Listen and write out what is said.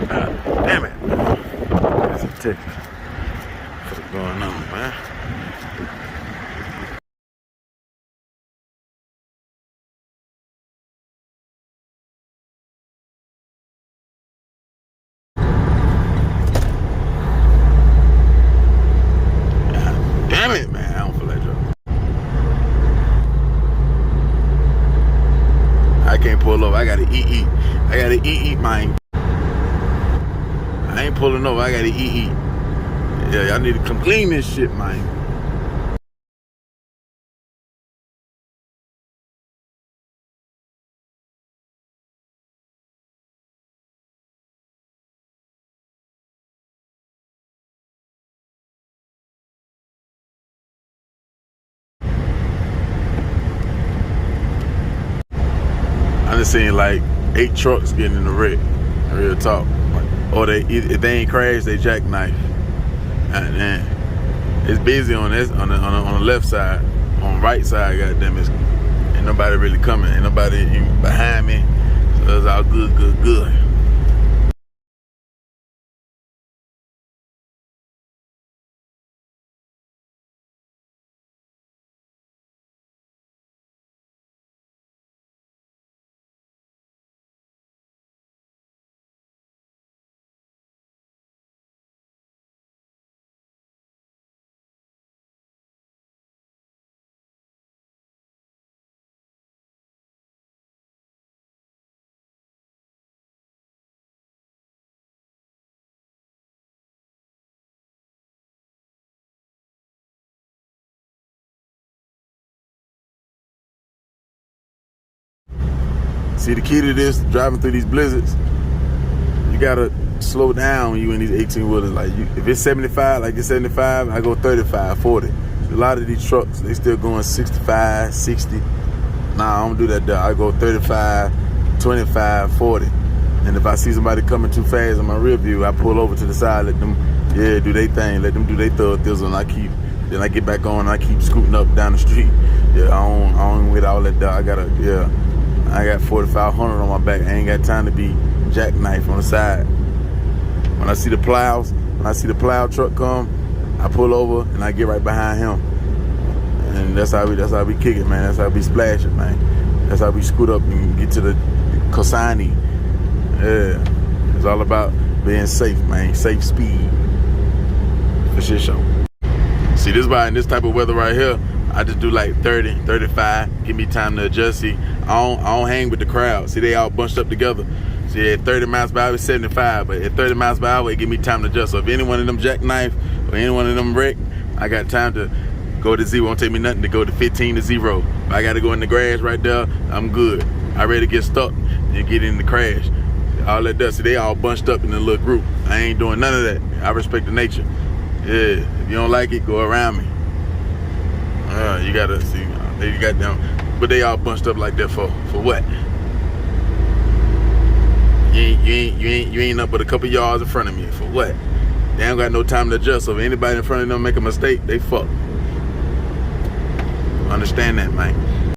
Damn it. That's a tick. What's going on, man? Damn it, man. I don't feel like driving. I can't pull over. I gotta eat. I gotta eat, man. I ain't pulling over. I gotta eat. Yeah, y'all need to come clean this shit, man. I just seen like 8 trucks getting in the wreck. Real talk. Or if they ain't crashed, they jackknife. And then it's busy on this on the left side. On the right side, goddamn it, ain't nobody really coming. Ain't nobody behind me. So it's all good. See, the key to this, driving through these blizzards, you gotta slow down when you in these 18-wheelers. Like, if it's 75, like it's 75, I go 35, 40. A lot of these trucks, they still going 65, 60. Nah, I don't do that though. I go 35, 25, 40. And if I see somebody coming too fast in my rear view, I pull over to the side, let them, do their thing, let them do their thug thizzle, and then I get back on and I keep scooting up down the street. Yeah, I don't with all that dog. I got 4,500 on my back. I ain't got time to be jackknife on the side. When I see the plow truck come, I pull over and I get right behind him. And that's how we kick it, man. That's how we splash it, man. That's how we scoot up and get to the Cosani. Yeah. It's all about being safe, man. Safe speed. For shit show. See, this why in this type of weather right here, I just do like 30, 35, give me time to adjust. See, I don't hang with the crowd. See, they all bunched up together. See, at 30 miles per hour, it's 75, but at 30 miles per hour, it give me time to adjust. So if any one of them jackknife or any one of them wreck, I got time to go to 0. It won't take me nothing to go to 15 to 0. If I got to go in the grass right there, I'm good. I ready to get stuck and get in the crash. All that does, see, they all bunched up in a little group. I ain't doing none of that. I respect the nature. Yeah, if you don't like it, go around me. You gotta see, you got them, but they all bunched up like that for what? You ain't up but a couple yards in front of me for what? They ain't got no time to adjust. So if anybody in front of them make a mistake, they fuck. Understand that, man.